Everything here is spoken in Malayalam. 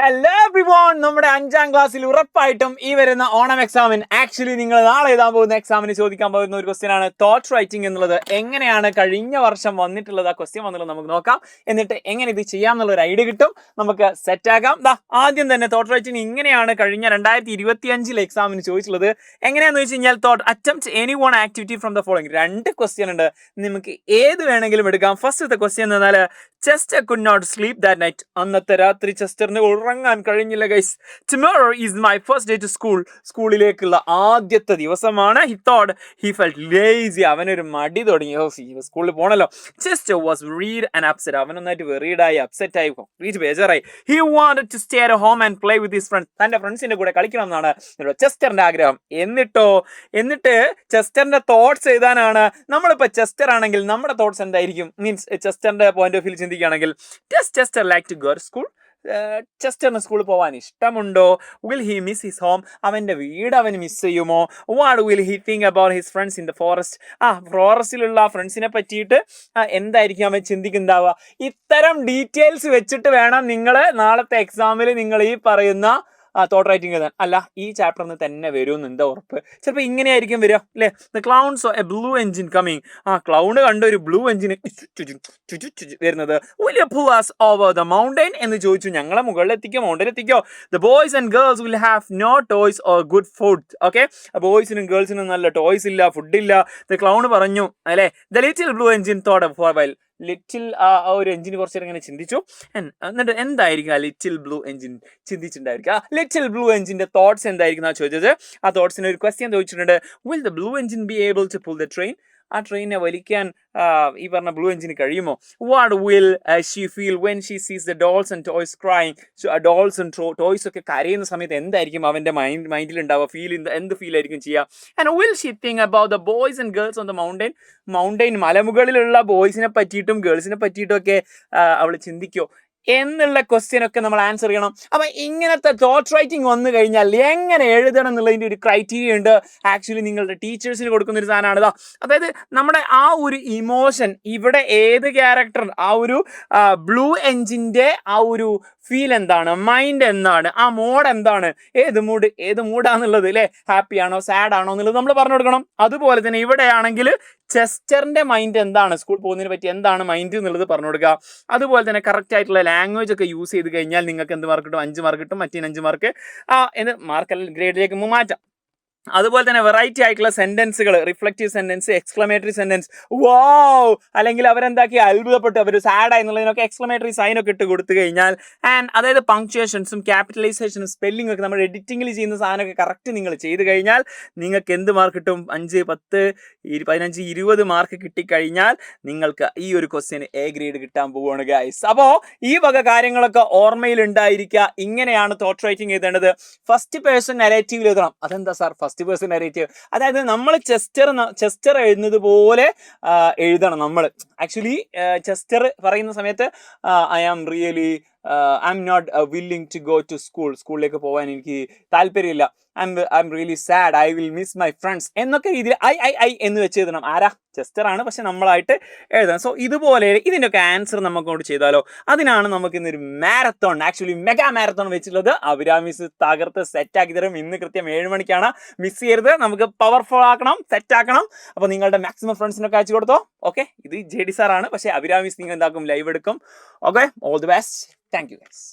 ഹലോ എവ്രിവൺ, നമ്മുടെ 5ാം ക്ലാസ്സിൽ ഉറപ്പായിട്ടും ഈ വരുന്ന ഓണം എക്സാമിന് ആക്ച്വലി നിങ്ങൾ നാളെ എഴുതാൻ പോകുന്ന എക്സാമിന് ചോദിക്കാൻ പോകുന്ന ഒരു ക്വസ്റ്റ്യൻ ആണ് തോട്ട് റൈറ്റിംഗ് എന്നുള്ളത്. എങ്ങനെയാണ് കഴിഞ്ഞ വർഷം വന്നിട്ടുള്ളത് ആ ക്വസ്റ്റ്യൻ വന്നുള്ളത് നമുക്ക് നോക്കാം. എന്നിട്ട് എങ്ങനെ ഇത് ചെയ്യാം എന്നുള്ള ഒരു ഐഡിയ കിട്ടും, നമുക്ക് സെറ്റ് ആക്കാം. ആദ്യം തന്നെ തോട്ട് റൈറ്റിംഗ് ഇങ്ങനെയാണ് കഴിഞ്ഞ 2025 എക്സാമിന് ചോദിച്ചുള്ളത്. എങ്ങനെയാന്ന് വെച്ച് കഴിഞ്ഞാൽ thought attempt any one activity from the following. 2 question ഉണ്ട്, നമുക്ക് ഏത് വേണമെങ്കിലും എടുക്കാം. ഫസ്റ്റത്തെ ക്വസ്റ്റ്യൻ എന്ന് പറഞ്ഞാൽ Chester could not sleep that night. അന്നത്തെ രാത്രി ചെസ്റ്ററിന് ഉറങ്ങാൻ കഴിഞ്ഞില്ല guys. Tomorrow is my first day to school. സ്കൂളിലേക്കുള്ള ആദ്യത്തെ ദിവസമാണ്. He thought he felt lazy. അവനൊരു മടി തുടങ്ങി. സ്കൂളിൽ പോകണല്ലോ. Chester was worried and upset. അവൻ നന്നായിട്ട് വെറീഡായി, അപ്സെറ്റ് ആയി, കംപ്ലീറ്റ് ബേജാറായി. He wanted to stay at home and play with his friends. തന്റെ ഫ്രണ്ട്സിന്റെ കൂടെ കളിക്കണം എന്നാണ് ചെസ്റ്ററിന്റെ ആഗ്രഹം. എന്നിട്ട് ചെസ്റ്ററിന്റെ തോട്ട്സ് എഴുതാനാണ്. നമ്മളിപ്പോ ചെസ്റ്റർ ആണെങ്കിൽ നമ്മുടെ തോട്ട്സ് എന്തായിരിക്കും? മീൻസ് ചെസ്റ്ററിന്റെ പോയിന്റ് ഓഫ് വ്യൂ ചിന്തിക്കുകയാണെങ്കിൽ, does Chester like to go to school? ചെസ്റ്ററിന് സ്കൂളിൽ പോകാൻ ഇഷ്ടമുണ്ടോ? Will he miss his home? അവൻ്റെ വീട് അവൻ മിസ് ചെയ്യുമോ? What will he think about his friends in the forest? ഫോറസ്റ്റിലുള്ള ഫ്രണ്ട്സിനെ പറ്റിയിട്ട് എന്തായിരിക്കും അവൻ ചിന്തിക്കുന്നുണ്ടാവുക? ഇത്തരം ഡീറ്റെയിൽസ് വെച്ചിട്ട് വേണം നിങ്ങൾ നാളത്തെ എക്സാമിൽ നിങ്ങൾ ഈ പറയുന്ന തോട്ട് റൈറ്റിംഗ് എഴുതാൻ. അല്ല, ഈ ചാപ്റ്ററിന് തന്നെ വരുമെന്ന് എന്താ ഉറപ്പ്? ചിലപ്പോൾ ഇങ്ങനെയായിരിക്കും വരിക അല്ലേ? The clown saw a blue engine coming. Cloud കണ്ട ഒരു ബ്ലൂ എഞ്ചിന് വരുന്നത്. Will you pull us over the mountain എന്ന് ചോദിച്ചു. ഞങ്ങളെ മുകളിലെത്തിക്കോ, മൗണ്ടനിലെത്തിക്കോ? The boys and girls will have no toys or good food. Okay, ബോയ്സിനും ഗേൾസിനും നല്ല ടോയ്സ് ഇല്ല, ഫുഡില്ല. ദ ക്ലൗൺ പറഞ്ഞു അല്ലേ. The little blue engine thought for while. Little ആ ഒരു എഞ്ചിൻ കുറച്ച് നേരം ഇങ്ങനെ ചിന്തിച്ചു. എന്നിട്ട് എന്തായിരിക്കും ആ ലിറ്റിൽ ബ്ലൂ എഞ്ചിൻ ചിന്തിച്ചിട്ടുണ്ടായിരിക്കും? ലിറ്റിൽ ബ്ലൂ എഞ്ചിന്റെ തോട്ട്സ് എന്തായിരിക്കും എന്നാ ചോദിച്ചത്. ആ തോട്ട്സിന് ഒരു ക്വസ്റ്റ്യൻ ചോദിച്ചിട്ടുണ്ട്. Will the blue engine be able to pull the train? ആ ട്രെയിനെ വലിക്കാൻ ഈ പറഞ്ഞ ബ്ലൂ എഞ്ചിന് കഴിയുമോ? What will she feel when she sees the dolls and toys crying? Dolls and toys ഒക്കെ കരയുന്ന സമയത്ത് എന്തായിരിക്കും അവൻ്റെ മൈൻഡിൽ ഉണ്ടാവുക? എന്ത് ഫീൽ ആയിരിക്കും ചെയ്യുക? And will she think about the boys and girls on the mountain? മലമുകളിലുള്ള ബോയ്സിനെ പറ്റിയിട്ടും ഗേൾസിനെ പറ്റിയിട്ടും ഒക്കെ അവൾ ചിന്തിക്കോ എന്നുള്ള ക്വസ്റ്റ്യൻ ഒക്കെ നമ്മൾ ആൻസർ ചെയ്യണം. അപ്പം ഇങ്ങനത്തെ തോട്ട് റൈറ്റിംഗ് വന്നു കഴിഞ്ഞാൽ എങ്ങനെ എഴുതണം എന്നുള്ളതിൻ്റെ ഒരു ക്രൈറ്റീരിയ ഉണ്ട്. ആക്ച്വലി നിങ്ങളുടെ ടീച്ചേഴ്സിന് കൊടുക്കുന്ന ഒരു സാധനമാണ്. അതായത് നമ്മുടെ ആ ഒരു ഇമോഷൻ, ഇവിടെ ഏത് ക്യാരക്ടർ, ആ ഒരു ബ്ലൂ എഞ്ചിൻ്റെ ആ ഒരു ഫീൽ എന്താണ്, മൈൻഡ് എന്താണ്, ആ മോഡ് എന്താണ്, ഏത് മൂഡാന്നുള്ളത് അല്ലേ, ഹാപ്പി ആണോ സാഡ് ആണോ എന്നുള്ളത് നമ്മൾ പറഞ്ഞു കൊടുക്കണം. അതുപോലെ തന്നെ ഇവിടെയാണെങ്കിൽ ചെസ്റ്ററിന്റെ മൈൻഡ് എന്താണ്, സ്കൂൾ പോകുന്നതിനെ പറ്റി എന്താണ് മൈൻഡ് എന്നുള്ളത് പറഞ്ഞു കൊടുക്കുക. അതുപോലെ തന്നെ കറക്റ്റ് ആയിട്ടുള്ള ലാംഗ്വേജ് ഒക്കെ യൂസ് ചെയ്ത് കഴിഞ്ഞാൽ നിങ്ങൾക്ക് എന്ത് മാർക്ക് കിട്ടും? 5 മാർക്ക് കിട്ടും. മറ്റേ 5 മാർക്ക് മാർക്കെല്ലാം ഗ്രേഡിലേക്ക് മാറ്റാം. അതുപോലെ തന്നെ വെറൈറ്റി ആയിട്ടുള്ള സെന്റൻസുകൾ, റിഫ്ലക്റ്റീവ് സെന്റൻസ്, എക്സ്ക്ലമേറ്ററി സെന്റൻസ്, വാവ്, അല്ലെങ്കിൽ അവരെന്താക്കി അത്ഭുതപ്പെട്ടു, അവർ സാഡ് ആയെന്നുള്ളതിനൊക്കെ എക്സ്ക്ലമേറ്ററി സൈൻ ഒക്കെ ഇട്ട് കൊടുത്തു കഴിഞ്ഞാൽ, ആൻഡ് അതായത് പങ്ക്ച്വേഷൻസും ക്യാപിറ്റലൈസേഷനും സ്പെല്ലിംഗ് ഒക്കെ നമ്മൾ എഡിറ്റിംഗിൽ ചെയ്യുന്ന സാധനമൊക്കെ കറക്റ്റ് നിങ്ങൾ ചെയ്ത് കഴിഞ്ഞാൽ നിങ്ങൾക്ക് എന്ത് മാർക്ക് കിട്ടും? 5, 10, 15, 20 മാർക്ക് കിട്ടിക്കഴിഞ്ഞാൽ നിങ്ങൾക്ക് ഈ ഒരു ക്വസ്റ്റ്യന് എ ഗ്രേഡ് കിട്ടാൻ പോവുകയാണ് ഗൈസ്. അപ്പോൾ ഈ വക കാര്യങ്ങളൊക്കെ ഓർമ്മയിൽ ഉണ്ടായിരിക്കുക. ഇങ്ങനെയാണ് തോട്ട് റൈറ്റിംഗ് എഴുതേണ്ടത്. ഫസ്റ്റ് പേഴ്സൺ നരേറ്റീവിൽ എഴുതണം. അതെന്താ സാർ ഫസ്റ്റ് പേഴ്സൺ നരേറ്റീവ്? അതായത് നമ്മൾ ചെസ്റ്റർ എഴുതുന്നത് പോലെ എഴുതണം. നമ്മൾ ആക്ച്വലി ചെസ്റ്റർ പറയുന്ന സമയത്ത് I am not willing to go to സ്കൂളിലേക്ക് പോകാൻ എനിക്ക് താല്പര്യമില്ല, I'm really sad, I will miss my friends എന്നൊക്കെ രീതിയിൽ ഐ എന്ന് വെച്ച് എഴുതണം. ആരാ? ചെസ്റ്റർ ആണ്, പക്ഷെ നമ്മളായിട്ട് എഴുതണം. സോ ഇതുപോലെ ഇതിൻ്റെയൊക്കെ ആൻസർ നമുക്കോട്ട് ചെയ്താലോ? അതിനാണ് നമുക്ക് ഇന്നൊരു മാരത്തോൺ, ആക്ച്വലി മെഗാ മാരത്തോൺ വെച്ചിട്ടുള്ളത്. അഭിരാമിസ് തകർത്ത് സെറ്റാക്കി തരും. ഇന്ന് കൃത്യം 7 മണിക്കാണ്, മിസ് ചെയ്യരുത്. നമുക്ക് പവർഫുൾ ആക്കണം, സെറ്റ് ആക്കണം. അപ്പോൾ നിങ്ങളുടെ മാക്സിമം ഫ്രണ്ട്സിനൊക്കെ അയച്ചു കൊടുത്തോ. ഓക്കെ, ഇത് JD സാറാണ്, പക്ഷേ അഭിരാമിസ് നിങ്ങൾ എന്താക്കും, ലൈവ് എടുക്കും. Okay, all the best. Thank you guys.